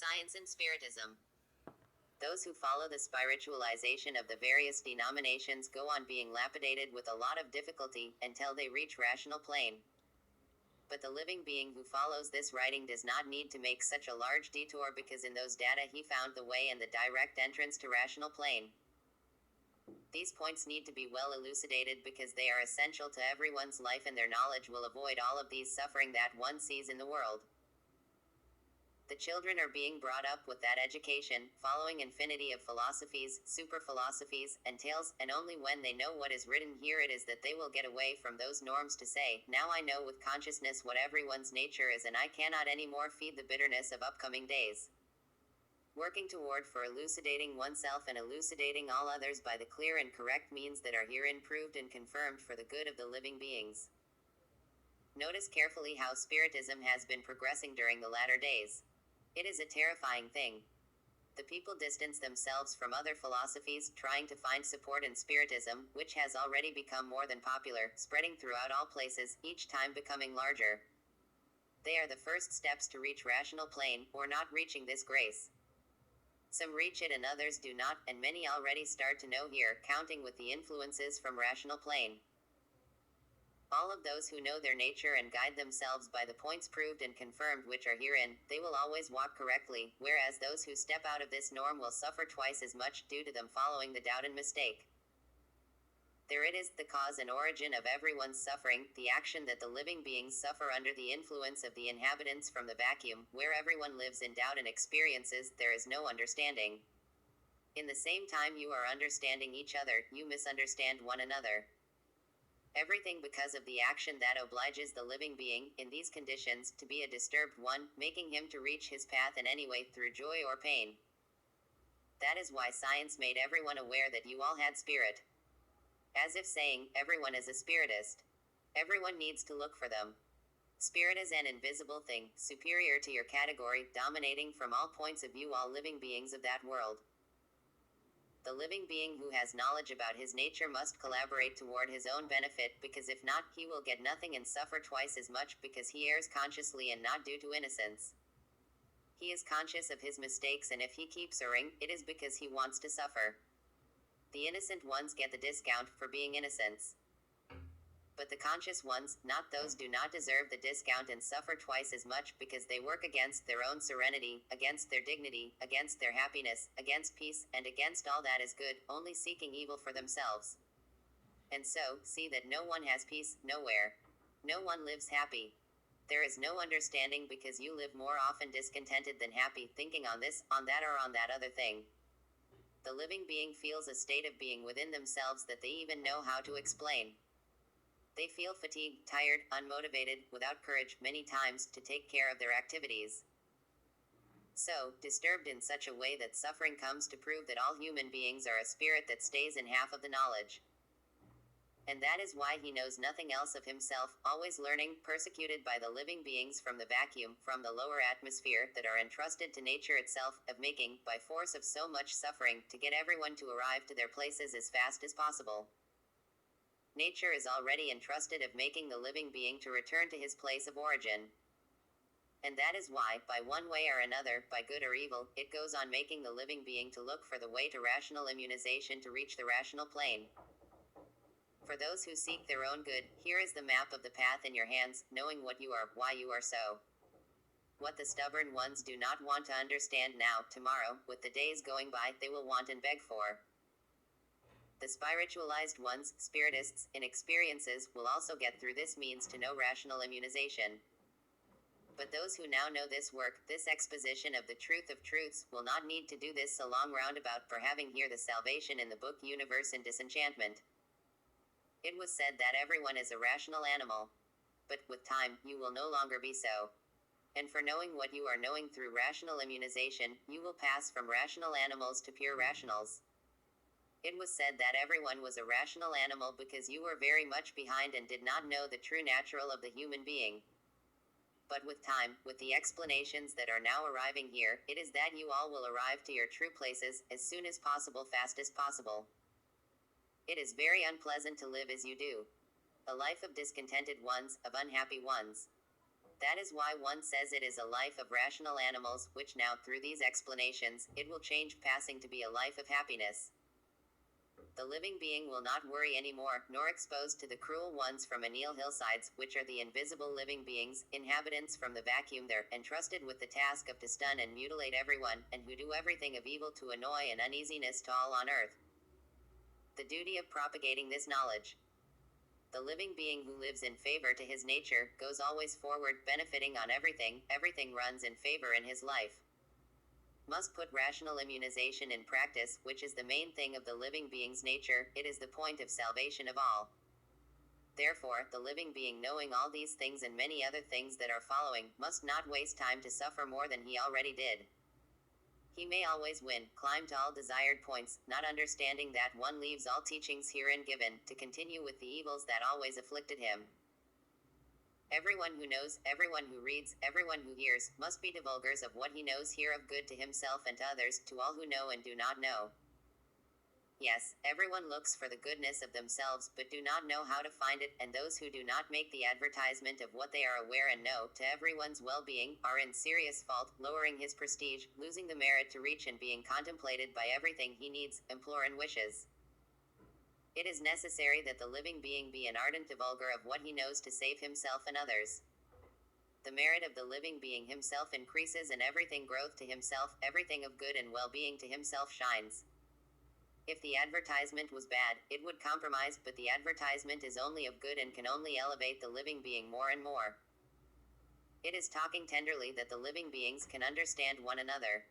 Science and Spiritism. Those who follow the spiritualization of the various denominations go on being lapidated with a lot of difficulty until they reach rational plane. But the living being who follows this writing does not need to make such a large detour, because in those data he found the way and the direct entrance to rational plane. These points need to be well elucidated because they are essential to everyone's life, and their knowledge will avoid all of these suffering that one sees in the world. The children are being brought up with that education, following infinity of philosophies, super philosophies, and tales, and only when they know what is written here it is that they will get away from those norms to say, now I know with consciousness what everyone's nature is, and I cannot anymore feed the bitterness of upcoming days. Working toward for elucidating oneself and elucidating all others by the clear and correct means that are herein proved and confirmed for the good of the living beings. Notice carefully how Spiritism has been progressing during the latter days. It is a terrifying thing. The people distance themselves from other philosophies, trying to find support in Spiritism, which has already become more than popular, spreading throughout all places, each time becoming larger. They are the first steps to reach rational plane, or not reaching this grace. Some reach it and others do not, and many already start to know here, counting with the influences from rational plane. All of those who know their nature and guide themselves by the points proved and confirmed which are herein, they will always walk correctly, whereas those who step out of this norm will suffer twice as much due to them following the doubt and mistake. There it is, the cause and origin of everyone's suffering, the action that the living beings suffer under the influence of the inhabitants from the vacuum, where everyone lives in doubt and experiences, there is no understanding. In the same time you are understanding each other, you misunderstand one another. Everything because of the action that obliges the living being, in these conditions, to be a disturbed one, making him to reach his path in any way through joy or pain. That is why science made everyone aware that you all had spirit. As if saying, everyone is a spiritist. Everyone needs to look for them. Spirit is an invisible thing, superior to your category, dominating from all points of view all living beings of that world. The living being who has knowledge about his nature must collaborate toward his own benefit, because if not, he will get nothing and suffer twice as much, because he errs consciously and not due to innocence. He is conscious of his mistakes, and if he keeps erring, it is because he wants to suffer. The innocent ones get the discount for being innocents. But the conscious ones, not those, do not deserve the discount and suffer twice as much, because they work against their own serenity, against their dignity, against their happiness, against peace, and against all that is good, only seeking evil for themselves. And so, see that no one has peace, nowhere. No one lives happy. There is no understanding, because you live more often discontented than happy, thinking on this, on that, or on that other thing. The living being feels a state of being within themselves that they even know how to explain. They feel fatigued, tired, unmotivated, without courage, many times, to take care of their activities. So, disturbed in such a way that suffering comes to prove that all human beings are a spirit that stays in half of the knowledge. And that is why he knows nothing else of himself, always learning, persecuted by the living beings from the vacuum, from the lower atmosphere, that are entrusted to nature itself, of making, by force of so much suffering, to get everyone to arrive to their places as fast as possible. Nature is already entrusted of making the living being to return to his place of origin. And that is why, by one way or another, by good or evil, it goes on making the living being to look for the way to rational immunization to reach the rational plane. For those who seek their own good, here is the map of the path in your hands, knowing what you are, why you are so. What the stubborn ones do not want to understand now, tomorrow, with the days going by, they will want and beg for. The spiritualized ones, spiritists, in experiences, will also get through this means to know rational immunization. But those who now know this work, this exposition of the truth of truths, will not need to do this so long roundabout for having here the salvation in the book Universe and Disenchantment. It was said that everyone is a rational animal. But, with time, you will no longer be so. And for knowing what you are knowing through rational immunization, you will pass from rational animals to pure rationals. It was said that everyone was a rational animal because you were very much behind and did not know the true natural of the human being. But with time, with the explanations that are now arriving here, it is that you all will arrive to your true places, as soon as possible, fast as possible. It is very unpleasant to live as you do. A life of discontented ones, of unhappy ones. That is why one says it is a life of rational animals, which now, through these explanations, it will change passing to be a life of happiness. The living being will not worry anymore, nor exposed to the cruel ones from Anil hillsides, which are the invisible living beings, inhabitants from the vacuum there, entrusted with the task of to stun and mutilate everyone, and who do everything of evil to annoy and uneasiness to all on earth. The duty of propagating this knowledge. The living being who lives in favor to his nature, goes always forward, benefiting on everything, everything runs in favor in his life. Must put rational immunization in practice, which is the main thing of the living being's nature, it is the point of salvation of all. Therefore, the living being, knowing all these things and many other things that are following, must not waste time to suffer more than he already did. He may always win, climb to all desired points, not understanding that one leaves all teachings herein given, to continue with the evils that always afflicted him. Everyone who knows, everyone who reads, everyone who hears, must be divulgers of what he knows here of good to himself and to others, to all who know and do not know. Yes, everyone looks for the goodness of themselves, but do not know how to find it, and those who do not make the advertisement of what they are aware and know to everyone's well-being, are in serious fault, lowering his prestige, losing the merit to reach and being contemplated by everything he needs, implore and wishes. It is necessary that the living being be an ardent divulger of what he knows to save himself and others. The merit of the living being himself increases and everything growth to himself, everything of good and well-being to himself shines. If the advertisement was bad, it would compromise, but the advertisement is only of good and can only elevate the living being more and more. It is talking tenderly that the living beings can understand one another.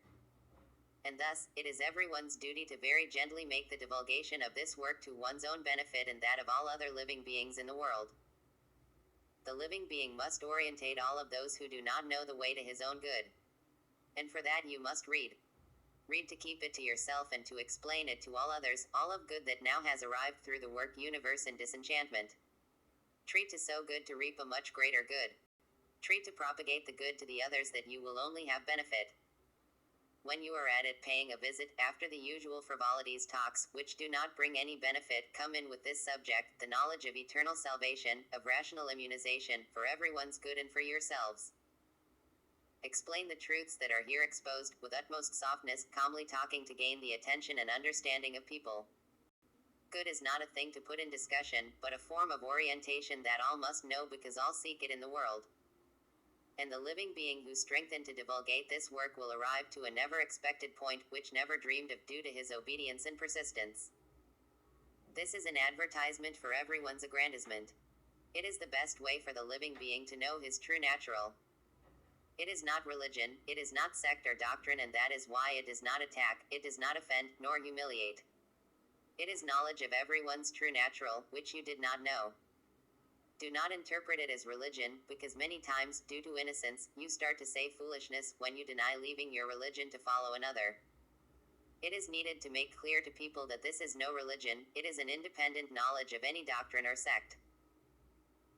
And thus, it is everyone's duty to very gently make the divulgation of this work to one's own benefit and that of all other living beings in the world. The living being must orientate all of those who do not know the way to his own good. And for that you must read. Read to keep it to yourself and to explain it to all others, all of good that now has arrived through the work universe and disenchantment. Treat to sow good to reap a much greater good. Treat to propagate the good to the others that you will only have benefit. When you are at it paying a visit, after the usual frivolities talks, which do not bring any benefit, come in with this subject, the knowledge of eternal salvation, of rational immunization, for everyone's good and for yourselves. Explain the truths that are here exposed, with utmost softness, calmly talking to gain the attention and understanding of people. Good is not a thing to put in discussion, but a form of orientation that all must know because all seek it in the world. And the living being who strengthened to divulgate this work will arrive to a never expected point, which never dreamed of, due to his obedience and persistence. This is an advertisement for everyone's aggrandizement. It is the best way for the living being to know his true natural. It is not religion, it is not sect or doctrine, and that is why it does not attack, it does not offend, nor humiliate. It is knowledge of everyone's true natural, which you did not know. Do not interpret it as religion, because many times, due to innocence, you start to say foolishness when you deny leaving your religion to follow another. It is needed to make clear to people that this is no religion, it is an independent knowledge of any doctrine or sect.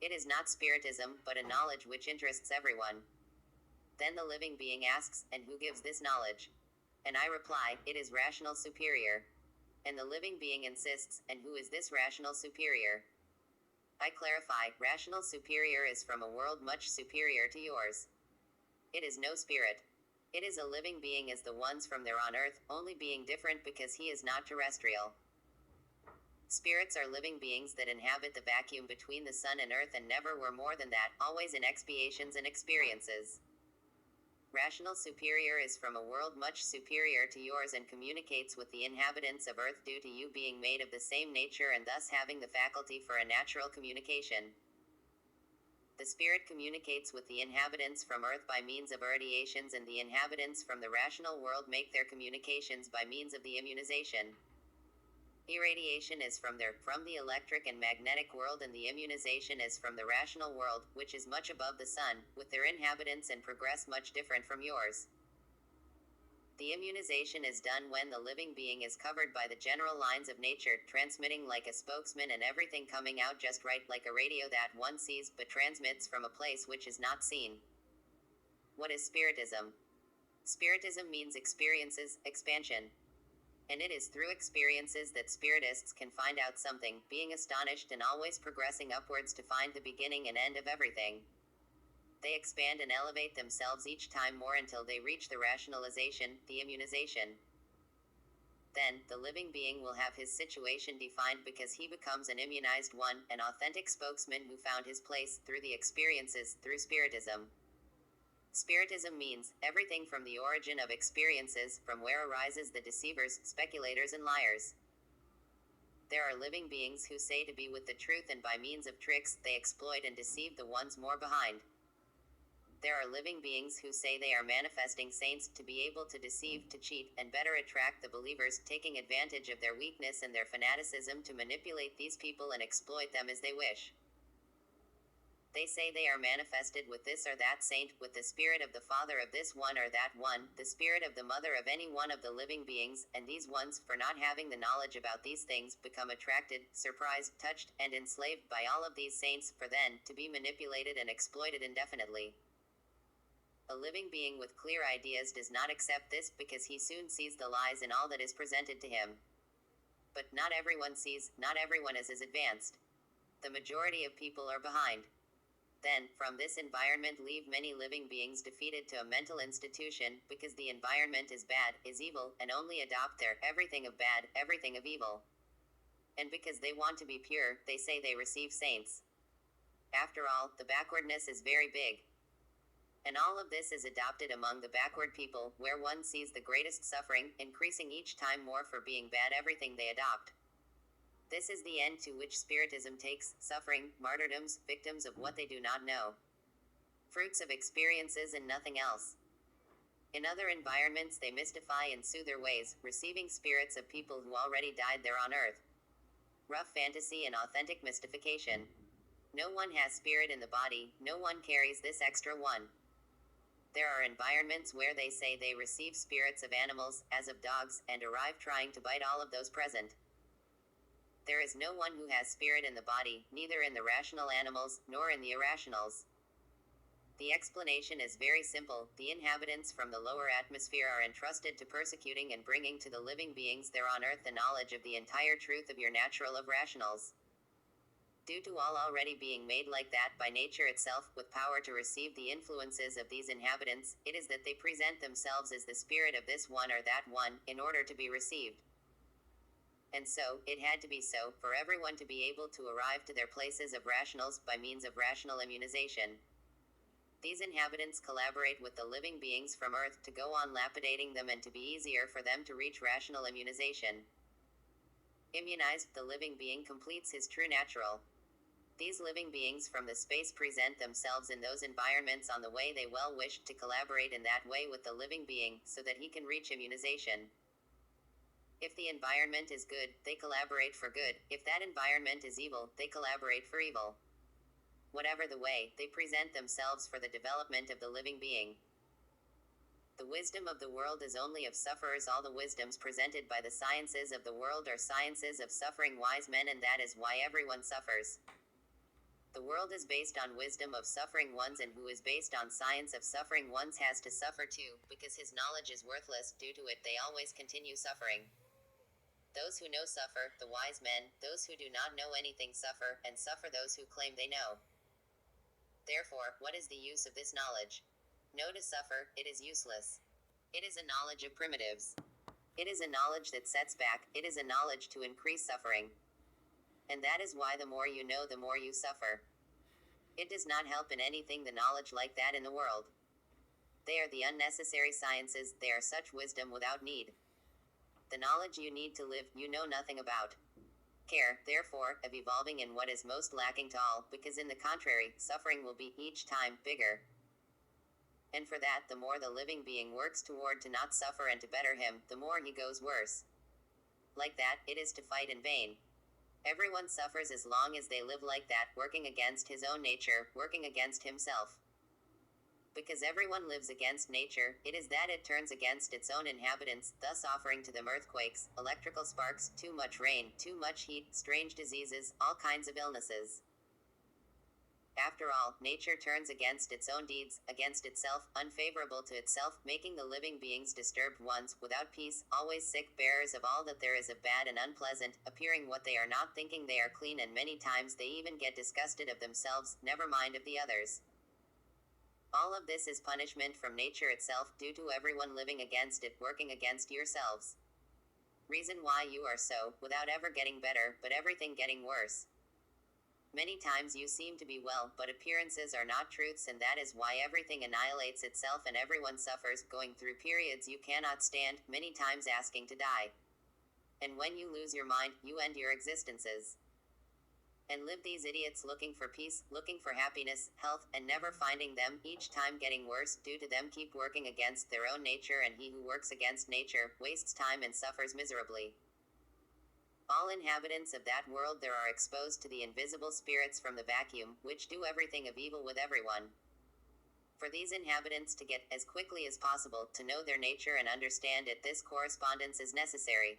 It is not spiritism, but a knowledge which interests everyone. Then the living being asks, and who gives this knowledge? And I reply, it is rational superior. And the living being insists, and who is this rational superior? I clarify, rational superior is from a world much superior to yours. It is no spirit. It is a living being as the ones from there on earth, only being different because he is not terrestrial. Spirits are living beings that inhabit the vacuum between the sun and earth and never were more than that, always in expiations and experiences. Rational superior is from a world much superior to yours and communicates with the inhabitants of earth due to you being made of the same nature and thus having the faculty for a natural communication. The spirit communicates with the inhabitants from earth by means of irradiations, and the inhabitants from the rational world make their communications by means of the immunization. Irradiation is from the electric and magnetic world, and the immunization is from the rational world, which is much above the sun, with their inhabitants and progress much different from yours. The immunization is done when the living being is covered by the general lines of nature, transmitting like a spokesman and everything coming out just right, like a radio that one sees but transmits from a place which is not seen. What is Spiritism? Spiritism means experiences, expansion. And it is through experiences that spiritists can find out something, being astonished and always progressing upwards to find the beginning and end of everything. They expand and elevate themselves each time more until they reach the rationalization, the immunization. Then, the living being will have his situation defined because he becomes an immunized one, an authentic spokesman who found his place through the experiences, through Spiritism. Spiritism means everything from the origin of experiences, from where arises the deceivers, speculators, and liars. There are living beings who say to be with the truth, and by means of tricks, they exploit and deceive the ones more behind. There are living beings who say they are manifesting saints to be able to deceive, to cheat, and better attract the believers, taking advantage of their weakness and their fanaticism to manipulate these people and exploit them as they wish. They say they are manifested with this or that saint, with the spirit of the father of this one or that one, the spirit of the mother of any one of the living beings, and these ones, for not having the knowledge about these things, become attracted, surprised, touched, and enslaved by all of these saints, for then, to be manipulated and exploited indefinitely. A living being with clear ideas does not accept this, because he soon sees the lies in all that is presented to him. But not everyone sees, not everyone is as advanced. The majority of people are behind. Then, from this environment leave many living beings defeated to a mental institution, because the environment is bad, is evil, and only adopt their everything of bad, everything of evil. And because they want to be pure, they say they receive saints. After all, the backwardness is very big. And all of this is adopted among the backward people, where one sees the greatest suffering, increasing each time more for being bad everything they adopt. This is the end to which Spiritism takes, suffering, martyrdoms, victims of what they do not know. Fruits of experiences and nothing else. In other environments they mystify and soothe their ways, receiving spirits of people who already died there on earth. Rough fantasy and authentic mystification. No one has spirit in the body, no one carries this extra one. There are environments where they say they receive spirits of animals, as of dogs, and arrive trying to bite all of those present. There is no one who has spirit in the body, neither in the rational animals, nor in the irrationals. The explanation is very simple. The inhabitants from the lower atmosphere are entrusted to persecuting and bringing to the living beings there on earth the knowledge of the entire truth of your natural of rationals. Due to all already being made like that by nature itself, with power to receive the influences of these inhabitants, it is that they present themselves as the spirit of this one or that one, in order to be received. And so, it had to be so, for everyone to be able to arrive to their places of rationals by means of rational immunization. These inhabitants collaborate with the living beings from earth to go on lapidating them and to be easier for them to reach rational immunization. Immunized, the living being completes his true natural. These living beings from the space present themselves in those environments on the way they well wish to collaborate in that way with the living being, so that he can reach immunization. If the environment is good, they collaborate for good. If that environment is evil, they collaborate for evil. Whatever the way, they present themselves for the development of the living being. The wisdom of the world is only of sufferers. All the wisdoms presented by the sciences of the world are sciences of suffering wise men, and that is why everyone suffers. The world is based on wisdom of suffering ones, and who is based on science of suffering ones has to suffer too, because his knowledge is worthless. Due to it they always continue suffering. Those who know suffer, the wise men. Those who do not know anything suffer, and suffer those who claim they know. Therefore, what is the use of this knowledge? Know to suffer, it is useless. It is a knowledge of primitives. It is a knowledge that sets back, it is a knowledge to increase suffering. And that is why the more you know, the more you suffer. It does not help in anything the knowledge like that in the world. They are the unnecessary sciences, they are such wisdom without need. The knowledge you need to live, you know nothing about. Care, therefore, of evolving in what is most lacking to all, because in the contrary, suffering will be, each time, bigger. And for that, the more the living being works toward to not suffer and to better him, the more he goes worse. Like that, it is to fight in vain. Everyone suffers as long as they live like that, working against his own nature, working against himself. Because everyone lives against nature, it is that it turns against its own inhabitants, thus offering to them earthquakes, electrical sparks, too much rain, too much heat, strange diseases, all kinds of illnesses. After all, nature turns against its own deeds, against itself, unfavorable to itself, making the living beings disturbed ones, without peace, always sick, bearers of all that there is of bad and unpleasant, appearing what they are not, thinking they are clean, and many times they even get disgusted of themselves, never mind of the others. All of this is punishment from nature itself due to everyone living against it, working against yourselves. Reason why you are so, without ever getting better, but everything getting worse. Many times you seem to be well, but appearances are not truths, and that is why everything annihilates itself and everyone suffers, going through periods you cannot stand, many times asking to die. And when you lose your mind, you end your existences. And live these idiots looking for peace, looking for happiness, health, and never finding them, each time getting worse, due to them keep working against their own nature, and he who works against nature, wastes time and suffers miserably. All inhabitants of that world there are exposed to the invisible spirits from the vacuum, which do everything of evil with everyone. For these inhabitants to get, as quickly as possible, to know their nature and understand it, this correspondence is necessary.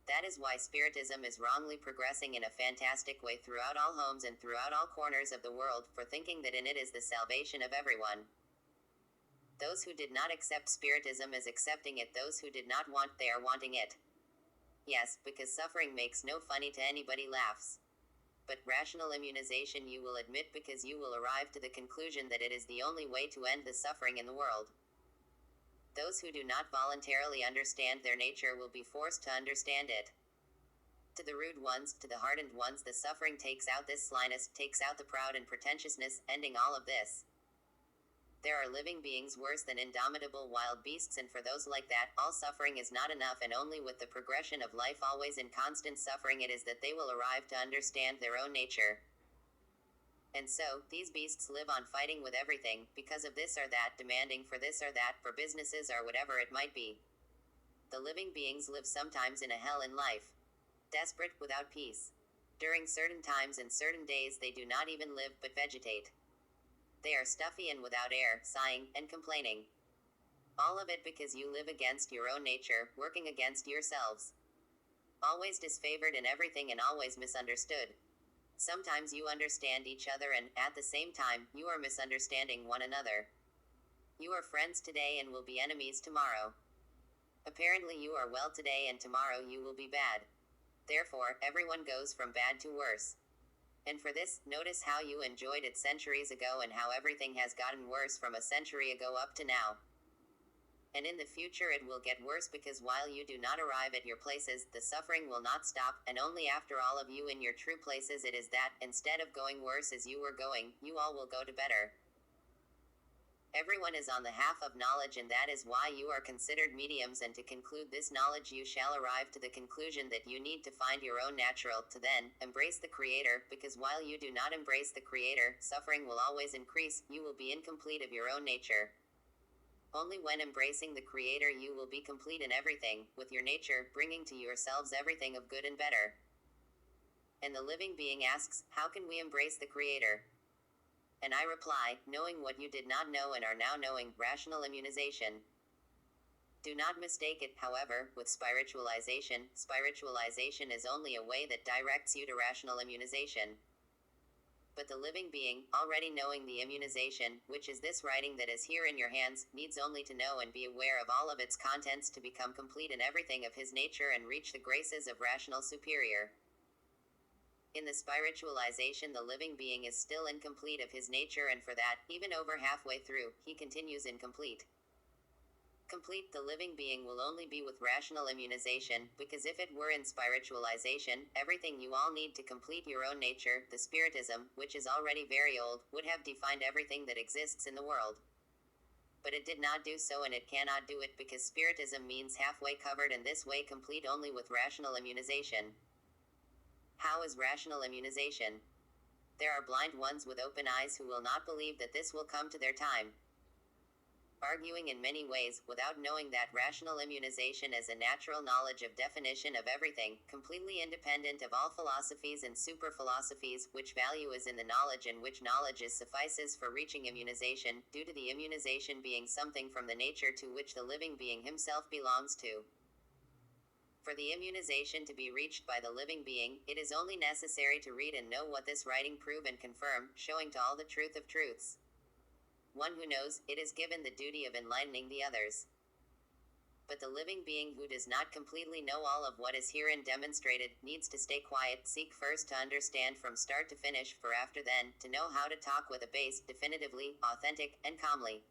That is why Spiritism is wrongly progressing in a fantastic way throughout all homes and throughout all corners of the world, for thinking that in it is the salvation of everyone. Those who did not accept Spiritism is accepting it, those who did not want, they are wanting it. Yes, because suffering makes no funny to anybody laughs. But rational immunization you will admit, because you will arrive to the conclusion that it is the only way to end the suffering in the world. Those who do not voluntarily understand their nature will be forced to understand it. To the rude ones, to the hardened ones, the suffering takes out this slyness, takes out the proud and pretentiousness, ending all of this. There are living beings worse than indomitable wild beasts, and for those like that, all suffering is not enough, and only with the progression of life always in constant suffering it is that they will arrive to understand their own nature. And so, these beasts live on fighting with everything, because of this or that, demanding for this or that, for businesses or whatever it might be. The living beings live sometimes in a hell in life. Desperate, without peace. During certain times and certain days they do not even live, but vegetate. They are stuffy and without air, sighing, and complaining. All of it because you live against your own nature, working against yourselves. Always disfavored in everything and always misunderstood. Sometimes you understand each other and, at the same time, you are misunderstanding one another. You are friends today and will be enemies tomorrow. Apparently you are well today and tomorrow you will be bad. Therefore, everyone goes from bad to worse. And for this, notice how you enjoyed it centuries ago and how everything has gotten worse from a century ago up to now. And in the future it will get worse, because while you do not arrive at your places, the suffering will not stop, and only after all of you in your true places it is that, instead of going worse as you were going, you all will go to better. Everyone is on the half of knowledge, and that is why you are considered mediums, and to conclude this knowledge you shall arrive to the conclusion that you need to find your own natural, to then embrace the Creator, because while you do not embrace the Creator, suffering will always increase, you will be incomplete of your own nature. Only when embracing the Creator you will be complete in everything, with your nature, bringing to yourselves everything of good and better. And the living being asks, how can we embrace the Creator? And I reply, knowing what you did not know and are now knowing, rational immunization. Do not mistake it, however, with spiritualization. Spiritualization is only a way that directs you to rational immunization. But the living being, already knowing the immunization, which is this writing that is here in your hands, needs only to know and be aware of all of its contents to become complete in everything of his nature and reach the graces of rational superior. In the spiritualization the living being is still incomplete of his nature, and for that, even over halfway through, he continues incomplete. Complete the living being will only be with rational immunization, because if it were in spiritualization, everything you all need to complete your own nature, the Spiritism, which is already very old, would have defined everything that exists in the world. But it did not do so, and it cannot do it, because Spiritism means halfway covered, and this way complete only with rational immunization. How is rational immunization? There are blind ones with open eyes who will not believe that this will come to their time. Arguing in many ways, without knowing that rational immunization is a natural knowledge of definition of everything, completely independent of all philosophies and super-philosophies, which value is in the knowledge, and which knowledge is suffices for reaching immunization, due to the immunization being something from the nature to which the living being himself belongs to. For the immunization to be reached by the living being, it is only necessary to read and know what this writing prove and confirm, showing to all the truth of truths. One who knows, it is given the duty of enlightening the others. But the living being who does not completely know all of what is herein demonstrated needs to stay quiet, seek first to understand from start to finish, for after then, to know how to talk with a base, definitively, authentic, and calmly.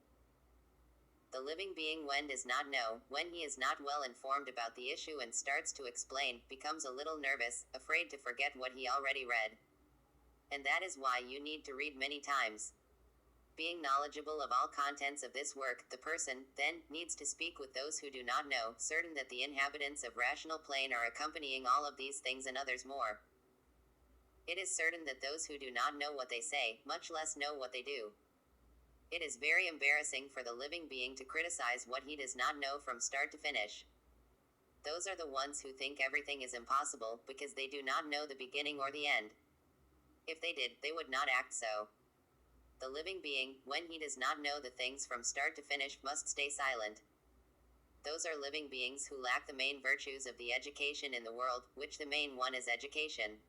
The living being, when does not know, when he is not well informed about the issue and starts to explain, becomes a little nervous, afraid to forget what he already read. And that is why you need to read many times. Being knowledgeable of all contents of this work, the person, then, needs to speak with those who do not know, certain that the inhabitants of rational plane are accompanying all of these things and others more. It is certain that those who do not know what they say, much less know what they do. It is very embarrassing for the living being to criticize what he does not know from start to finish. Those are the ones who think everything is impossible, because they do not know the beginning or the end. If they did, they would not act so. The living being, when he does not know the things from start to finish, must stay silent. Those are living beings who lack the main virtues of the education in the world, which the main one is education.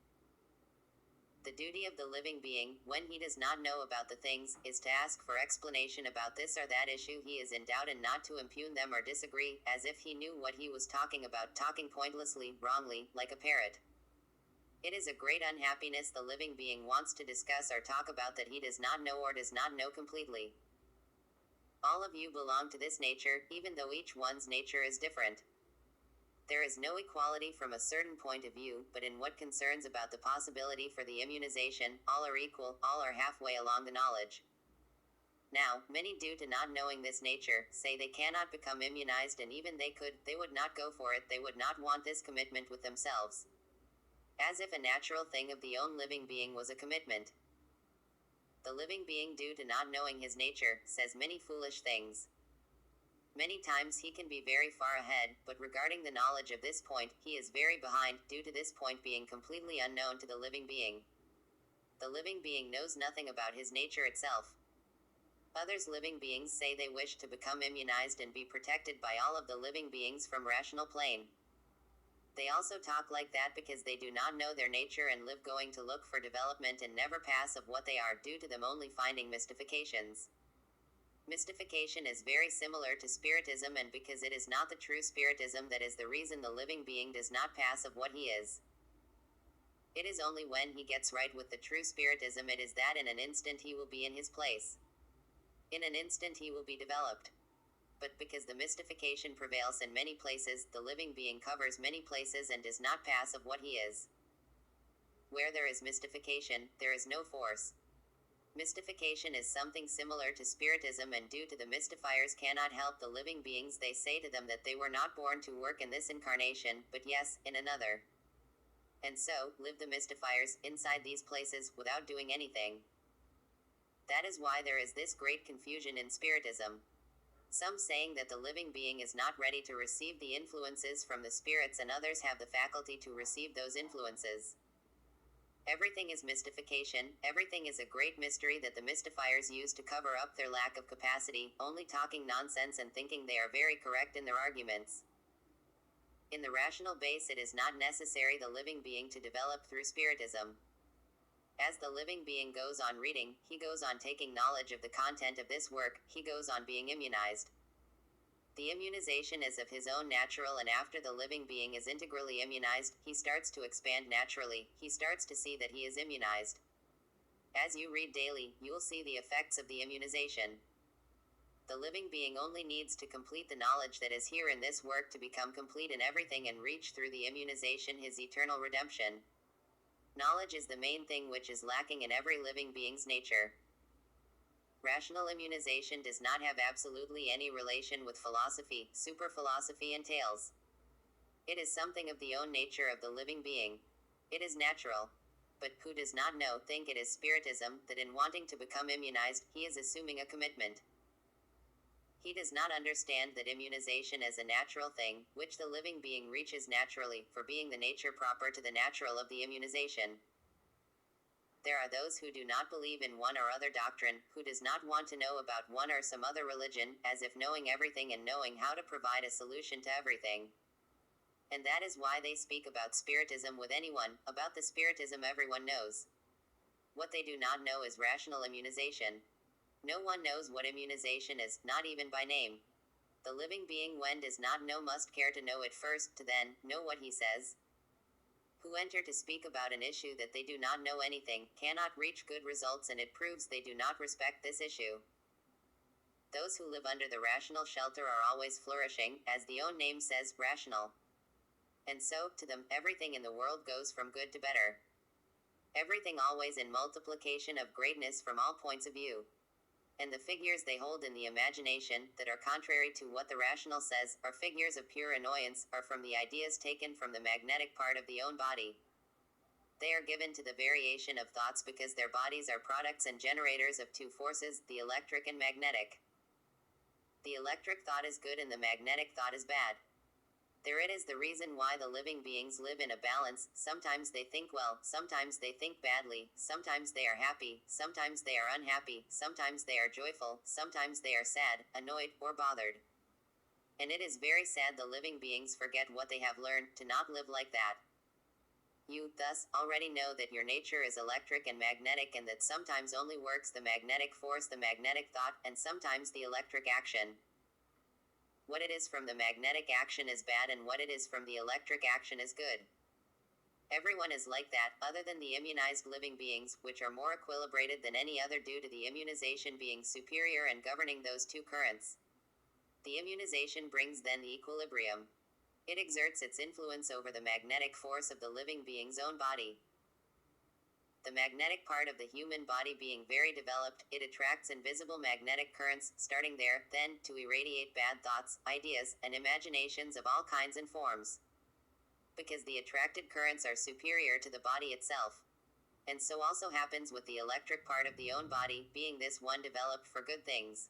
The duty of the living being, when he does not know about the things, is to ask for explanation about this or that issue he is in doubt, and not to impugn them or disagree, as if he knew what he was talking about, talking pointlessly, wrongly, like a parrot. It is a great unhappiness the living being wants to discuss or talk about that he does not know or does not know completely. All of you belong to this nature, even though each one's nature is different. There is no equality from a certain point of view, but in what concerns about the possibility for the immunization, all are equal, all are halfway along the knowledge. Now, many, due to not knowing this nature, say they cannot become immunized, and even they could, they would not go for it, they would not want this commitment with themselves. As if a natural thing of the own living being was a commitment. The living being, due to not knowing his nature, says many foolish things. Many times he can be very far ahead, but regarding the knowledge of this point, he is very behind, due to this point being completely unknown to the living being. The living being knows nothing about his nature itself. Others living beings say they wish to become immunized and be protected by all of the living beings from rational plane. They also talk like that because they do not know their nature and live going to look for development and never pass of what they are, due to them only finding mystifications. Mystification is very similar to spiritism, and because it is not the true spiritism, that is the reason the living being does not pass of what he is. It is only when he gets right with the true spiritism, it is that in an instant he will be in his place. In an instant he will be developed. But because the mystification prevails in many places, the living being covers many places and does not pass of what he is. Where there is mystification, there is no force. Mystification is something similar to spiritism, and due to the mystifiers cannot help the living beings, they say to them that they were not born to work in this incarnation, but yes, in another. And so, live the mystifiers, inside these places, without doing anything. That is why there is this great confusion in spiritism. Some saying that the living being is not ready to receive the influences from the spirits, and others have the faculty to receive those influences. Everything is mystification, everything is a great mystery that the mystifiers use to cover up their lack of capacity, only talking nonsense and thinking they are very correct in their arguments. In the rational base, it is not necessary the living being to develop through spiritism. As the living being goes on reading, he goes on taking knowledge of the content of this work, he goes on being immunized. The immunization is of his own natural, and after the living being is integrally immunized, he starts to expand naturally, he starts to see that he is immunized. As you read daily, you will see the effects of the immunization. The living being only needs to complete the knowledge that is here in this work to become complete in everything and reach through the immunization his eternal redemption. Knowledge is the main thing which is lacking in every living being's nature. Rational immunization does not have absolutely any relation with philosophy, super-philosophy entails. It is something of the own nature of the living being. It is natural. But who does not know, think it is spiritism, that in wanting to become immunized, he is assuming a commitment. He does not understand that immunization is a natural thing, which the living being reaches naturally, for being the nature proper to the natural of the immunization. There are those who do not believe in one or other doctrine, who does not want to know about one or some other religion, as if knowing everything and knowing how to provide a solution to everything. And that is why they speak about spiritism with anyone, about the spiritism everyone knows. What they do not know is rational immunization. No one knows what immunization is, not even by name. The living being when does not know must care to know it first, to then know what he says. Who enter to speak about an issue that they do not know anything, cannot reach good results, and it proves they do not respect this issue. Those who live under the rational shelter are always flourishing, as the own name says, rational. And so, to them, everything in the world goes from good to better. Everything always in multiplication of greatness from all points of view. And the figures they hold in the imagination, that are contrary to what the rational says, are figures of pure annoyance, are from the ideas taken from the magnetic part of the own body. They are given to the variation of thoughts because their bodies are products and generators of two forces, the electric and magnetic. The electric thought is good and the magnetic thought is bad. There it is the reason why the living beings live in a balance. Sometimes they think well, sometimes they think badly, sometimes they are happy, sometimes they are unhappy, sometimes they are joyful, sometimes they are sad, annoyed, or bothered. And it is very sad the living beings forget what they have learned, to not live like that. You, thus, already know that your nature is electric and magnetic, and that sometimes only works the magnetic force, the magnetic thought, and sometimes the electric action. What it is from the magnetic action is bad, and what it is from the electric action is good. Everyone is like that, other than the immunized living beings, which are more equilibrated than any other due to the immunization being superior and governing those two currents. The immunization brings then the equilibrium. It exerts its influence over the magnetic force of the living being's own body. The magnetic part of the human body being very developed, it attracts invisible magnetic currents, starting there, then, to irradiate bad thoughts, ideas, and imaginations of all kinds and forms. Because the attracted currents are superior to the body itself. And so also happens with the electric part of the own body, being this one developed for good things.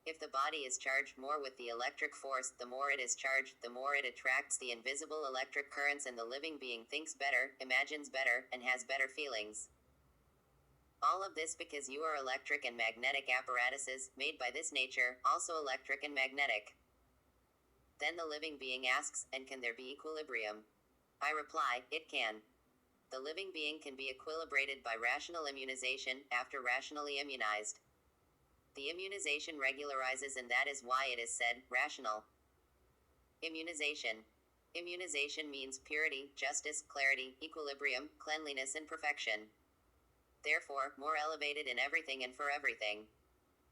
If the body is charged more with the electric force, the more it is charged, the more it attracts the invisible electric currents, and the living being thinks better, imagines better, and has better feelings. All of this because you are electric and magnetic apparatuses, made by this nature, also electric and magnetic. Then the living being asks, and can there be equilibrium? I reply, it can. The living being can be equilibrated by rational immunization, after rationally immunized. The immunization regularizes, and that is why it is said, rational. Immunization. Immunization means purity, justice, clarity, equilibrium, cleanliness, and perfection. Therefore, more elevated in everything and for everything.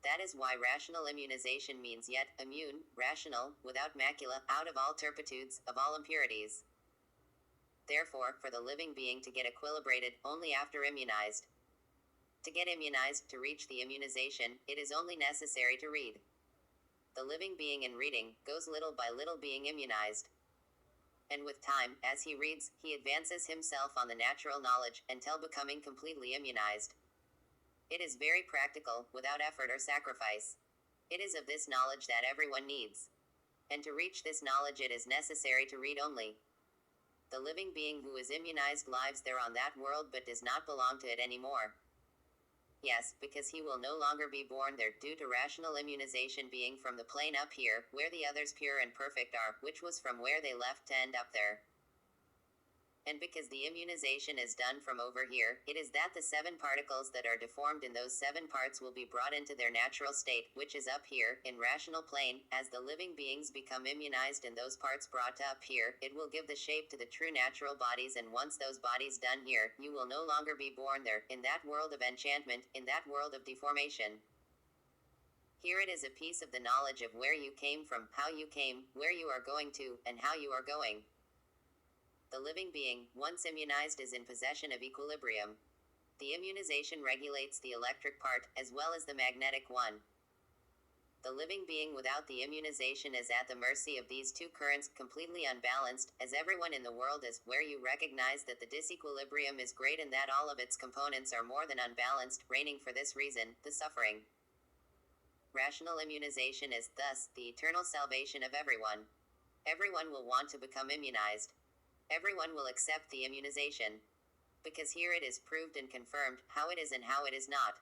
That is why rational immunization means yet, immune, rational, without macula, out of all turpitudes, of all impurities. Therefore, for the living being to get equilibrated, only after immunized. To get immunized, to reach the immunization, it is only necessary to read. The living being in reading, goes little by little being immunized. And with time, as he reads, he advances himself on the natural knowledge, until becoming completely immunized. It is very practical, without effort or sacrifice. It is of this knowledge that everyone needs. And to reach this knowledge it is necessary to read only. The living being who is immunized lives there on that world but does not belong to it anymore. Yes, because he will no longer be born there, due to rational immunization being from the plane up here, where the others pure and perfect are, which was from where they left to end up there. And because the immunization is done from over here, it is that the 7 particles that are deformed in those 7 parts will be brought into their natural state, which is up here, in rational plane. As the living beings become immunized and those parts brought up here, it will give the shape to the true natural bodies, and once those bodies done here, you will no longer be born there, in that world of enchantment, in that world of deformation. Here it is a piece of the knowledge of where you came from, how you came, where you are going to, and how you are going. The living being, once immunized, is in possession of equilibrium. The immunization regulates the electric part, as well as the magnetic one. The living being without the immunization is at the mercy of these two currents, completely unbalanced, as everyone in the world is, where you recognize that the disequilibrium is great and that all of its components are more than unbalanced, reigning for this reason, the suffering. Rational immunization is, thus, the eternal salvation of everyone. Everyone will want to become immunized. Everyone will accept the immunization. Because here it is proved and confirmed, how it is and how it is not.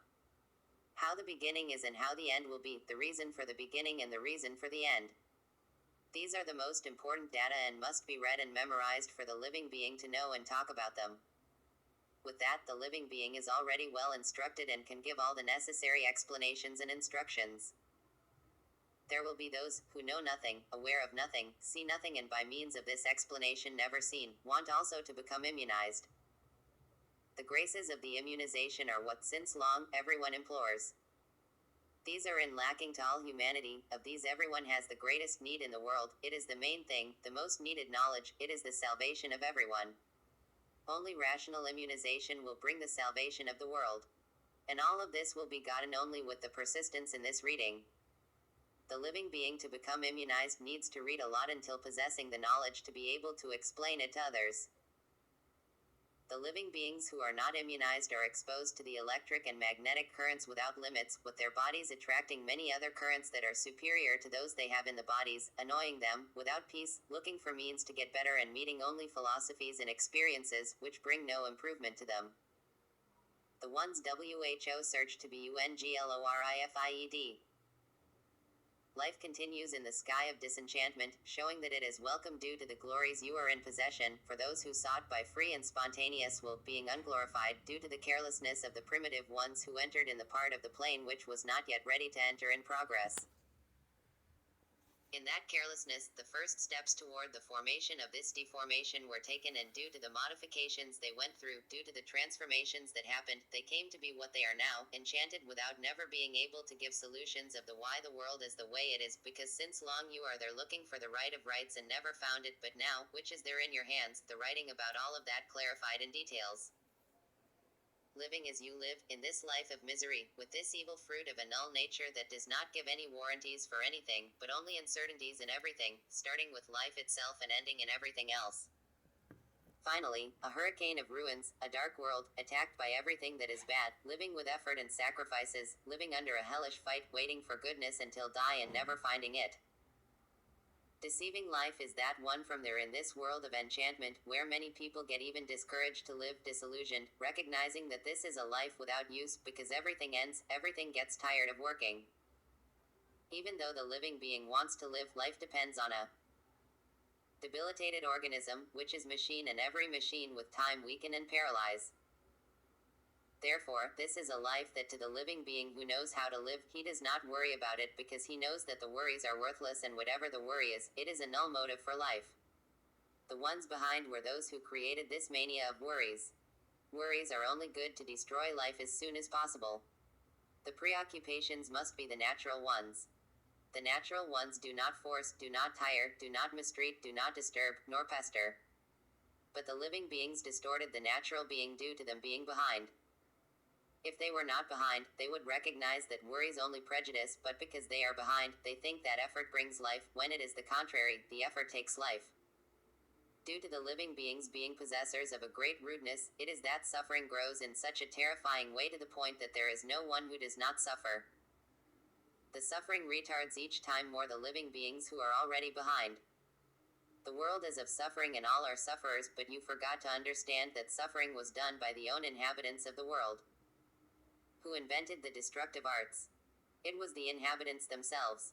How the beginning is and how the end will be, the reason for the beginning and the reason for the end. These are the most important data and must be read and memorized for the living being to know and talk about them. With that, the living being is already well instructed and can give all the necessary explanations and instructions. There will be those who know nothing, aware of nothing, see nothing, and by means of this explanation never seen, want also to become immunized. The graces of the immunization are what since long everyone implores. These are in lacking to all humanity, of these everyone has the greatest need in the world, it is the main thing, the most needed knowledge, it is the salvation of everyone. Only rational immunization will bring the salvation of the world. And all of this will be gotten only with the persistence in this reading. The living being to become immunized needs to read a lot until possessing the knowledge to be able to explain it to others. The living beings who are not immunized are exposed to the electric and magnetic currents without limits, with their bodies attracting many other currents that are superior to those they have in the bodies, annoying them, without peace, looking for means to get better and meeting only philosophies and experiences which bring no improvement to them. The ones WHO search to be unglorified. Life continues in the sky of disenchantment, showing that it is welcome due to the glories you are in possession, for those who sought by free and spontaneous will, being unglorified, due to the carelessness of the primitive ones who entered in the part of the plane which was not yet ready to enter in progress. In that carelessness, the first steps toward the formation of this deformation were taken, and due to the modifications they went through, due to the transformations that happened, they came to be what they are now, enchanted without never being able to give solutions of the why the world is the way it is, because since long you are there looking for the right of rights and never found it, but now, which is there in your hands, the writing about all of that clarified in details. Living as you live, in this life of misery, with this evil fruit of a null nature that does not give any warranties for anything, but only uncertainties in everything, starting with life itself and ending in everything else. Finally, a hurricane of ruins, a dark world, attacked by everything that is bad, living with effort and sacrifices, living under a hellish fight, waiting for goodness until die and never finding it. Deceiving life is that one from there in this world of enchantment, where many people get even discouraged to live, disillusioned, recognizing that this is a life without use, because everything ends, everything gets tired of working. Even though the living being wants to live, life depends on a debilitated organism, which is machine, and every machine with time weaken and paralyze. Therefore, this is a life that to the living being who knows how to live, he does not worry about it, because he knows that the worries are worthless, and whatever the worry is, it is a null motive for life. The ones behind were those who created this mania of worries. Worries are only good to destroy life as soon as possible. The preoccupations must be the natural ones. The natural ones do not force, do not tire, do not mistreat, do not disturb, nor pester. But the living beings distorted the natural being due to them being behind. If they were not behind, they would recognize that worries only prejudice, but because they are behind, they think that effort brings life, when it is the contrary, the effort takes life. Due to the living beings being possessors of a great rudeness, it is that suffering grows in such a terrifying way to the point that there is no one who does not suffer. The suffering retards each time more the living beings who are already behind. The world is of suffering and all are sufferers, but you forgot to understand that suffering was done by the own inhabitants of the world. Who invented the destructive arts? It was the inhabitants themselves.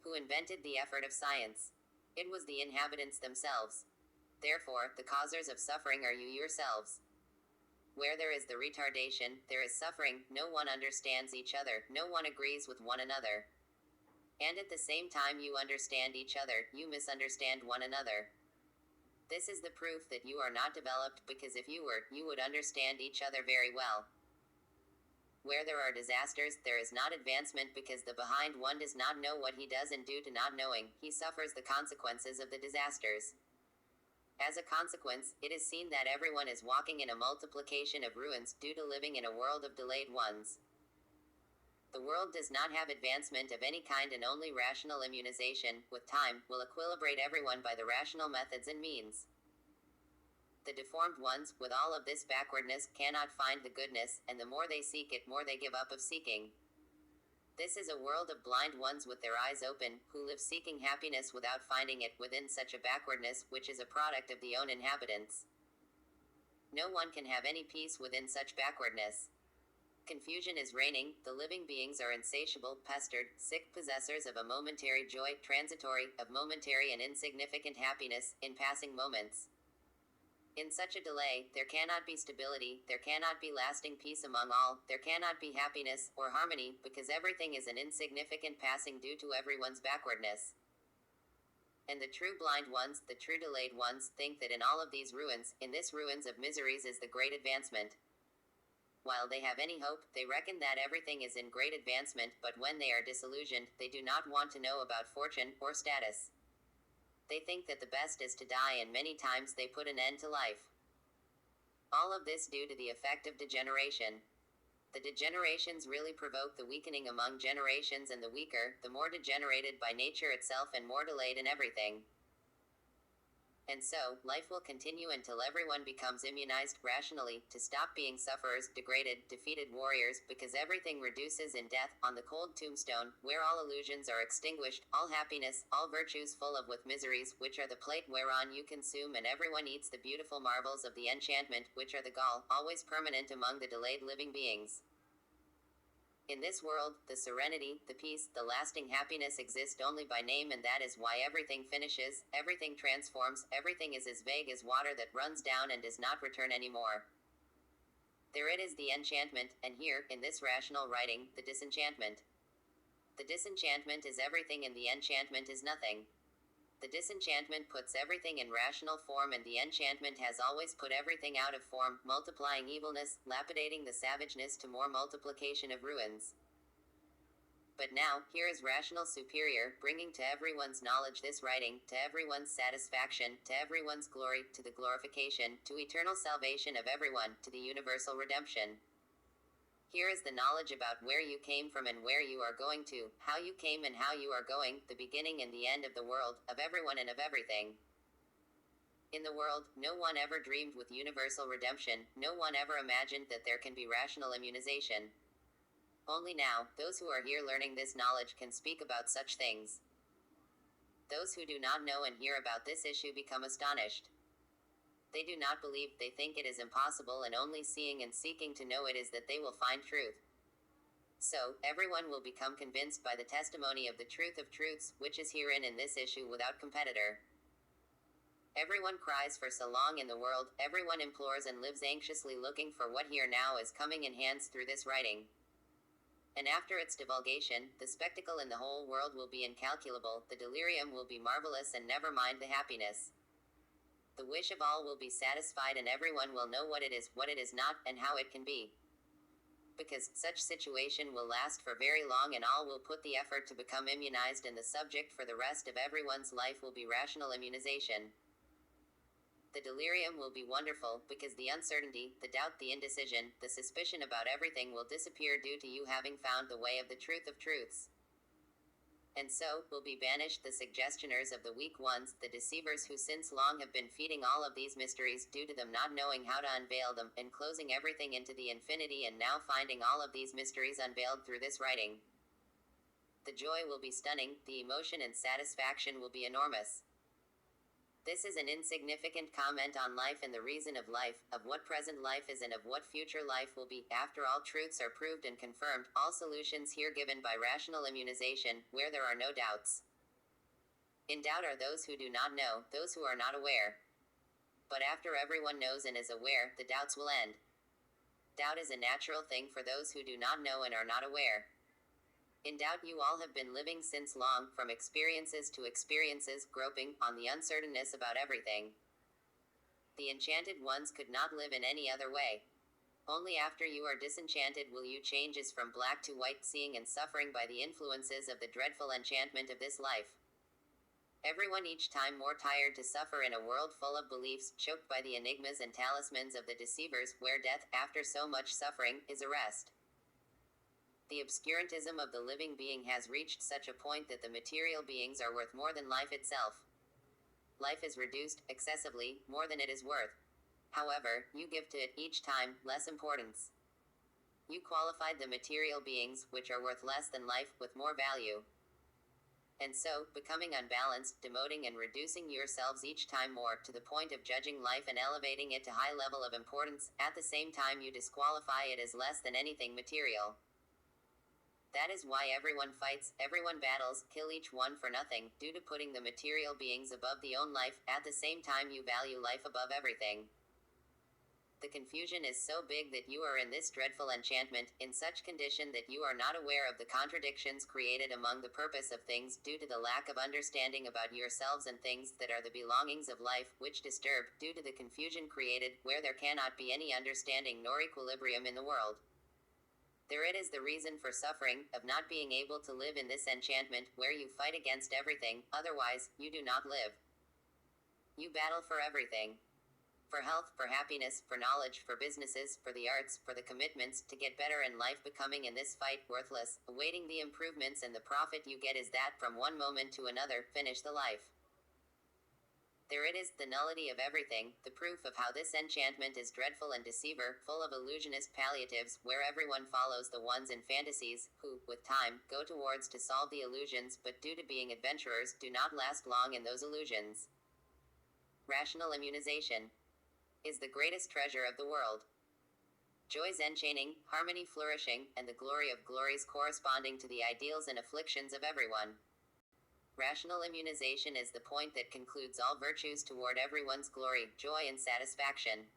Who invented the effort of science? It was the inhabitants themselves. Therefore, the causers of suffering are you yourselves. Where there is the retardation, there is suffering, no one understands each other, no one agrees with one another. And at the same time you understand each other, you misunderstand one another. This is the proof that you are not developed, because if you were, you would understand each other very well. Where there are disasters, there is not advancement, because the behind one does not know what he does, and due to not knowing, he suffers the consequences of the disasters. As a consequence, it is seen that everyone is walking in a multiplication of ruins, due to living in a world of delayed ones. The world does not have advancement of any kind, and only rational immunization, with time, will equilibrate everyone by the rational methods and means. The deformed ones, with all of this backwardness, cannot find the goodness, and the more they seek it, more they give up of seeking. This is a world of blind ones with their eyes open, who live seeking happiness without finding it, within such a backwardness, which is a product of the own inhabitants. No one can have any peace within such backwardness. Confusion is reigning, the living beings are insatiable, pestered, sick, possessors of a momentary joy, transitory, of momentary and insignificant happiness, in passing moments. In such a delay, there cannot be stability, there cannot be lasting peace among all, there cannot be happiness or harmony, because everything is an insignificant passing due to everyone's backwardness. And the true blind ones, the true delayed ones, think that in all of these ruins, in this ruins of miseries is the great advancement. While they have any hope, they reckon that everything is in great advancement, but when they are disillusioned, they do not want to know about fortune or status. They think that the best is to die, and many times they put an end to life. All of this due to the effect of degeneration. The degenerations really provoke the weakening among generations, and the weaker, the more degenerated by nature itself and more delayed in everything. And so, life will continue until everyone becomes immunized rationally, to stop being sufferers, degraded, defeated warriors, because everything reduces in death, on the cold tombstone, where all illusions are extinguished, all happiness, all virtues full of with miseries, which are the plate whereon you consume, and everyone eats the beautiful marvels of the enchantment, which are the gall, always permanent among the delayed living beings. In this world, the serenity, the peace, the lasting happiness exist only by name, and that is why everything finishes, everything transforms, everything is as vague as water that runs down and does not return anymore. There it is, the enchantment, and here, in this rational writing, the disenchantment. The disenchantment is everything and the enchantment is nothing. The disenchantment puts everything in rational form, and the enchantment has always put everything out of form, multiplying evilness, lapidating the savageness to more multiplication of ruins. But now, here is rational superior, bringing to everyone's knowledge this writing, to everyone's satisfaction, to everyone's glory, to the glorification, to eternal salvation of everyone, to the universal redemption. Here is the knowledge about where you came from and where you are going to, how you came and how you are going, the beginning and the end of the world, of everyone and of everything. In the world, no one ever dreamed with universal redemption, no one ever imagined that there can be rational immunization. Only now, those who are here learning this knowledge can speak about such things. Those who do not know and hear about this issue become astonished. They do not believe, they think it is impossible, and only seeing and seeking to know it is that they will find truth. So, everyone will become convinced by the testimony of the truth of truths, which is herein in this issue without competitor. Everyone cries for so long in the world, everyone implores and lives anxiously looking for what here now is coming in hands through this writing. And after its divulgation, the spectacle in the whole world will be incalculable, the delirium will be marvelous, and never mind the happiness. The wish of all will be satisfied, and everyone will know what it is not, and how it can be. Because such situation will last for very long, and all will put the effort to become immunized, and the subject for the rest of everyone's life will be rational immunization. The delirium will be wonderful, because the uncertainty, the doubt, the indecision, the suspicion about everything will disappear due to you having found the way of the truth of truths. And so, will be banished the suggestioners of the weak ones, the deceivers who since long have been feeding all of these mysteries due to them not knowing how to unveil them, enclosing everything into the infinity, and now finding all of these mysteries unveiled through this writing. The joy will be stunning, the emotion and satisfaction will be enormous. This is an insignificant comment on life and the reason of life, of what present life is and of what future life will be, after all truths are proved and confirmed, all solutions here given by rational immunization, where there are no doubts. In doubt are those who do not know, those who are not aware. But after everyone knows and is aware, the doubts will end. Doubt is a natural thing for those who do not know and are not aware. In doubt you all have been living since long, from experiences to experiences, groping on the uncertainness about everything. The enchanted ones could not live in any other way. Only after you are disenchanted will you change as from black to white, seeing and suffering by the influences of the dreadful enchantment of this life. Everyone each time more tired to suffer in a world full of beliefs, choked by the enigmas and talismans of the deceivers, where death, after so much suffering, is a rest. The obscurantism of the living being has reached such a point that the material beings are worth more than life itself. Life is reduced, excessively, more than it is worth. However, you give to it, each time, less importance. You qualified the material beings, which are worth less than life, with more value. And so, becoming unbalanced, demoting and reducing yourselves each time more, to the point of judging life and elevating it to high level of importance, at the same time you disqualify it as less than anything material. That is why everyone fights, everyone battles, kill each one for nothing, due to putting the material beings above the own life, at the same time you value life above everything. The confusion is so big that you are in this dreadful enchantment, in such condition that you are not aware of the contradictions created among the purpose of things, due to the lack of understanding about yourselves and things that are the belongings of life, which disturb, due to the confusion created, where there cannot be any understanding nor equilibrium in the world. There it is the reason for suffering, of not being able to live in this enchantment, where you fight against everything, otherwise, you do not live. You battle for everything. For health, for happiness, for knowledge, for businesses, for the arts, for the commitments, to get better in life, becoming in this fight worthless, awaiting the improvements, and the profit you get is that from one moment to another, finish the life. There it is, the nullity of everything, the proof of how this enchantment is dreadful and deceiver, full of illusionist palliatives, where everyone follows the ones in fantasies, who, with time, go towards to solve the illusions, but due to being adventurers, do not last long in those illusions. Rational immunization is the greatest treasure of the world. Joys enchaining, harmony flourishing, and the glory of glories corresponding to the ideals and afflictions of everyone. Rational immunization is the point that concludes all virtues toward everyone's glory, joy, and satisfaction.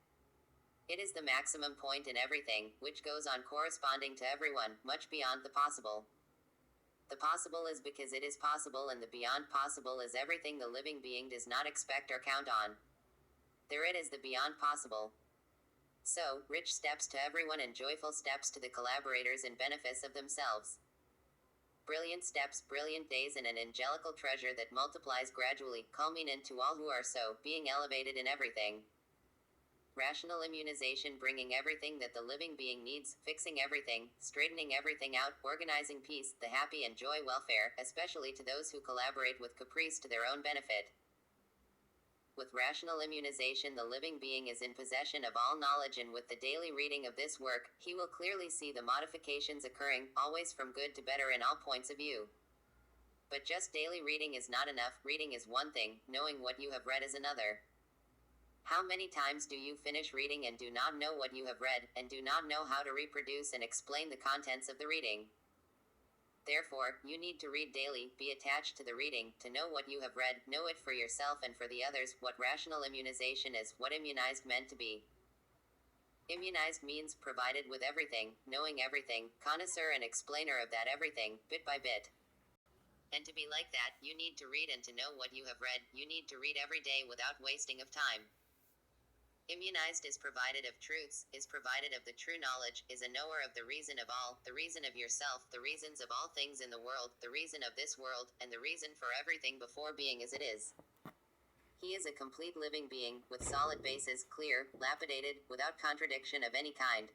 It is the maximum point in everything, which goes on corresponding to everyone, much beyond the possible. The possible is because it is possible, and the beyond possible is everything the living being does not expect or count on. There it is the beyond possible. So, rich steps to everyone and joyful steps to the collaborators in benefice of themselves. Brilliant steps, brilliant days, and an angelical treasure that multiplies gradually, culminant to all who are so, being elevated in everything. Rational immunization, bringing everything that the living being needs, fixing everything, straightening everything out, organizing peace, the happy and joy welfare, especially to those who collaborate with caprice to their own benefit. With rational immunization, the living being is in possession of all knowledge, and with the daily reading of this work, he will clearly see the modifications occurring, always from good to better in all points of view. But just daily reading is not enough. Reading is one thing, knowing what you have read is another. How many times do you finish reading and do not know what you have read, and do not know how to reproduce and explain the contents of the reading? Therefore, you need to read daily, be attached to the reading, to know what you have read, know it for yourself and for the others. What rational immunization is, what immunized meant to be. Immunized means provided with everything, knowing everything, connoisseur and explainer of that everything, bit by bit. And to be like that, you need to read, and to know what you have read, you need to read every day without wasting of time. Immunized is provided of truths, is provided of the true knowledge, is a knower of the reason of all, the reason of yourself, the reasons of all things in the world, the reason of this world, and the reason for everything before being as it is. He is a complete living being, with solid basis, clear, lapidated, without contradiction of any kind.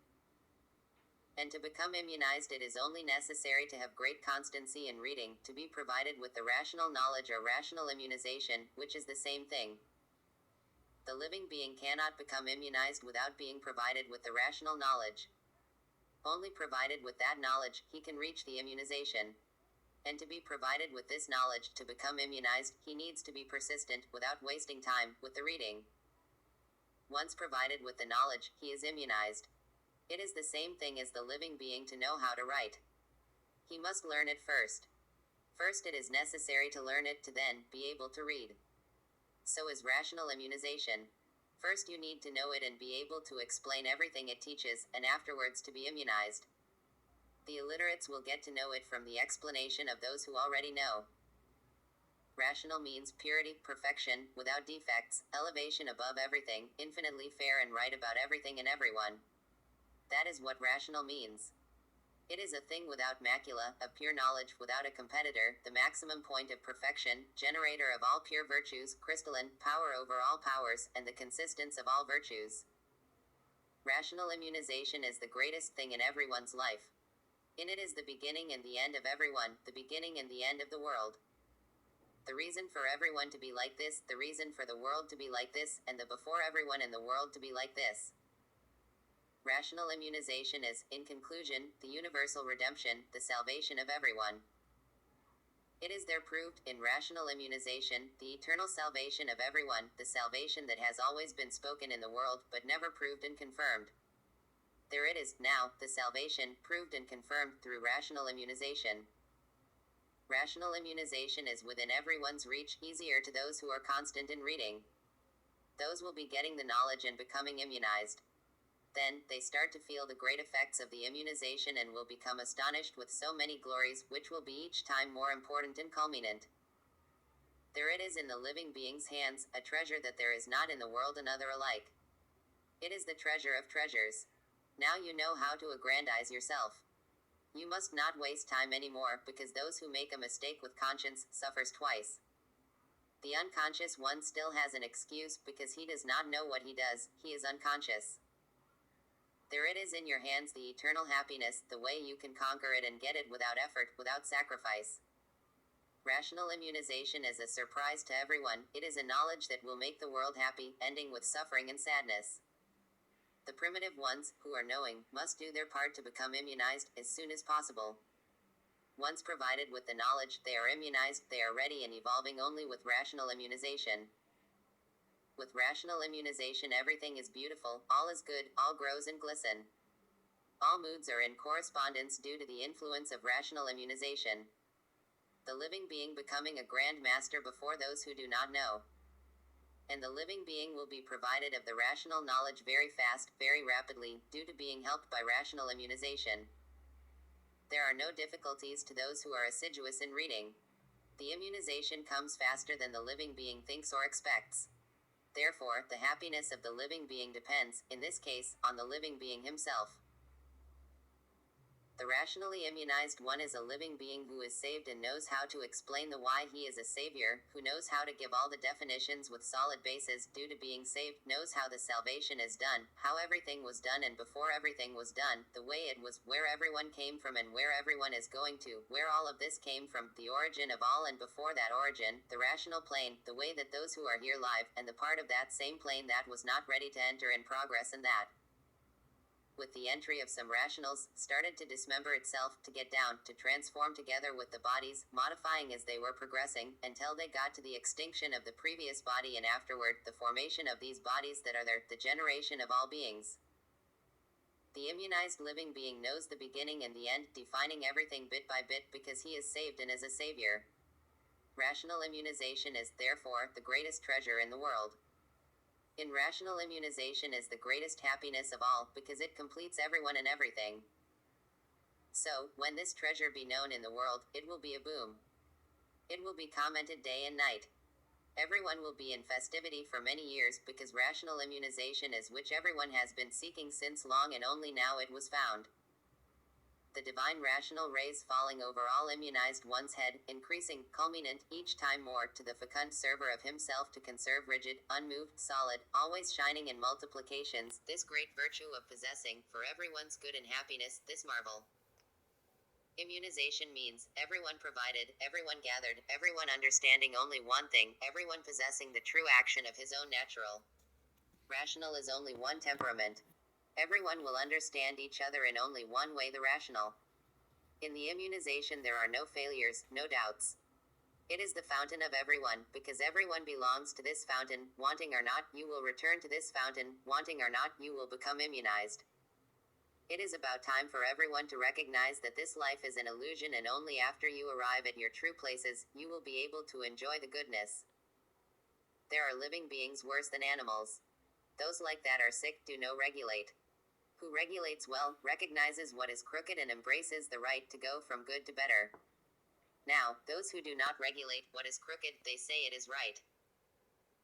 And to become immunized, it is only necessary to have great constancy in reading, to be provided with the rational knowledge or rational immunization, which is the same thing. The living being cannot become immunized without being provided with the rational knowledge. Only provided with that knowledge, he can reach the immunization. And to be provided with this knowledge, to become immunized, he needs to be persistent, without wasting time, with the reading. Once provided with the knowledge, he is immunized. It is the same thing as the living being to know how to write. He must learn it first. First it is necessary to learn it, to then be able to read. So is rational immunization. First you need to know it and be able to explain everything it teaches, and afterwards to be immunized. The illiterates will get to know it from the explanation of those who already know. Rational means purity, perfection, without defects, elevation above everything, infinitely fair and right about everything and everyone. That is what rational means. It is a thing without macula, of pure knowledge, without a competitor, the maximum point of perfection, generator of all pure virtues, crystalline, power over all powers, and the consistence of all virtues. Rational immunization is the greatest thing in everyone's life. In it is the beginning and the end of everyone, the beginning and the end of the world. The reason for everyone to be like this, the reason for the world to be like this, and the before everyone in the world to be like this. Rational immunization is, in conclusion, the universal redemption, the salvation of everyone. It is there proved, in rational immunization, the eternal salvation of everyone, the salvation that has always been spoken in the world, but never proved and confirmed. There it is, now, the salvation, proved and confirmed through rational immunization. Rational immunization is within everyone's reach, easier to those who are constant in reading. Those will be getting the knowledge and becoming immunized. Then, they start to feel the great effects of the immunization and will become astonished with so many glories, which will be each time more important and culminant. There it is in the living being's hands, a treasure that there is not in the world another alike. It is the treasure of treasures. Now you know how to aggrandize yourself. You must not waste time anymore, because those who make a mistake with conscience suffers twice. The unconscious one still has an excuse, because he does not know what he does, he is unconscious. There it is in your hands, the eternal happiness, the way you can conquer it and get it without effort, without sacrifice. Rational immunization is a surprise to everyone. It is a knowledge that will make the world happy, ending with suffering and sadness. The primitive ones, who are knowing, must do their part to become immunized as soon as possible. Once provided with the knowledge, they are immunized, they are ready and evolving only with rational immunization. With rational immunization everything is beautiful, all is good, all grows and glisten. All moods are in correspondence due to the influence of rational immunization. The living being becoming a grand master before those who do not know. And the living being will be provided of the rational knowledge very fast, very rapidly, due to being helped by rational immunization. There are no difficulties to those who are assiduous in reading. The immunization comes faster than the living being thinks or expects. Therefore, the happiness of the living being depends, in this case, on the living being himself. The rationally immunized one is a living being who is saved and knows how to explain the why he is a savior, who knows how to give all the definitions with solid bases, due to being saved, knows how the salvation is done, how everything was done and before everything was done, the way it was, where everyone came from and where everyone is going to, where all of this came from, the origin of all and before that origin, the rational plane, the way that those who are here live, and the part of that same plane that was not ready to enter in progress and that, with the entry of some rationals, started to dismember itself, to get down, to transform together with the bodies, modifying as they were progressing, until they got to the extinction of the previous body and afterward, the formation of these bodies that are there, the generation of all beings. The immunized living being knows the beginning and the end, defining everything bit by bit because he is saved and is a savior. Rational immunization is, therefore, the greatest treasure in the world. In rational immunization is the greatest happiness of all, because it completes everyone and everything. So, when this treasure be known in the world, it will be a boom. It will be commented day and night. Everyone will be in festivity for many years, because rational immunization is which everyone has been seeking since long and only now it was found. The divine rational rays falling over all immunized one's head, increasing, culminant, each time more, to the fecund server of himself to conserve rigid, unmoved, solid, always shining in multiplications, this great virtue of possessing, for everyone's good and happiness, this marvel. Immunization means, everyone provided, everyone gathered, everyone understanding only one thing, everyone possessing the true action of his own natural. Rational is only one temperament. Everyone will understand each other in only one way, the rational. In the immunization there are no failures, no doubts. It is the fountain of everyone, because everyone belongs to this fountain, wanting or not, you will return to this fountain, wanting or not, you will become immunized. It is about time for everyone to recognize that this life is an illusion and only after you arrive at your true places, you will be able to enjoy the goodness. There are living beings worse than animals. Those like that are sick, do no regulate. Who regulates well, recognizes what is crooked and embraces the right to go from good to better. Now, those who do not regulate what is crooked, they say it is right.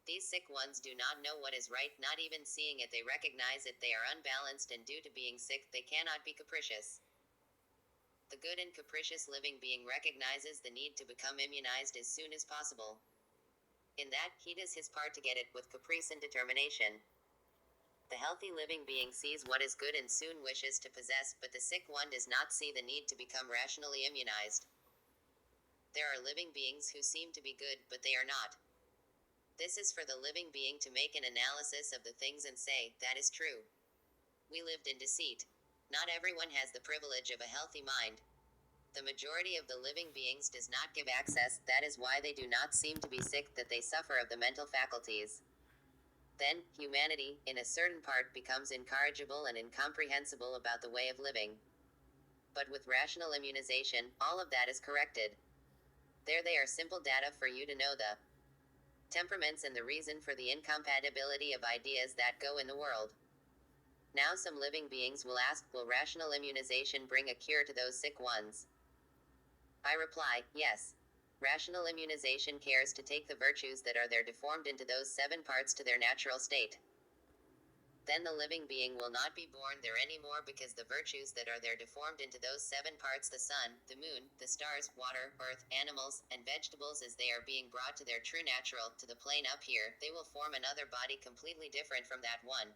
These sick ones do not know what is right, not even seeing it they recognize it, they are unbalanced and due to being sick, they cannot be capricious. The good and capricious living being recognizes the need to become immunized as soon as possible. In that, he does his part to get it, with caprice and determination. The healthy living being sees what is good and soon wishes to possess, but the sick one does not see the need to become rationally immunized. There are living beings who seem to be good, but they are not. This is for the living being to make an analysis of the things and say, that is true. We lived in deceit. Not everyone has the privilege of a healthy mind. The majority of the living beings does not give access, that is why they do not seem to be sick, that they suffer of the mental faculties. Then, humanity, in a certain part, becomes incorrigible and incomprehensible about the way of living. But with rational immunization, all of that is corrected. There they are simple data for you to know the temperaments and the reason for the incompatibility of ideas that go in the world. Now some living beings will ask, will rational immunization bring a cure to those sick ones? I reply, yes. Rational immunization cares to take the virtues that are there deformed into those 7 parts to their natural state. Then the living being will not be born there anymore, because the virtues that are there deformed into those 7 parts, the sun, the moon, the stars, water, earth, animals, and vegetables, as they are being brought to their true natural, to the plane up here, they will form another body completely different from that one.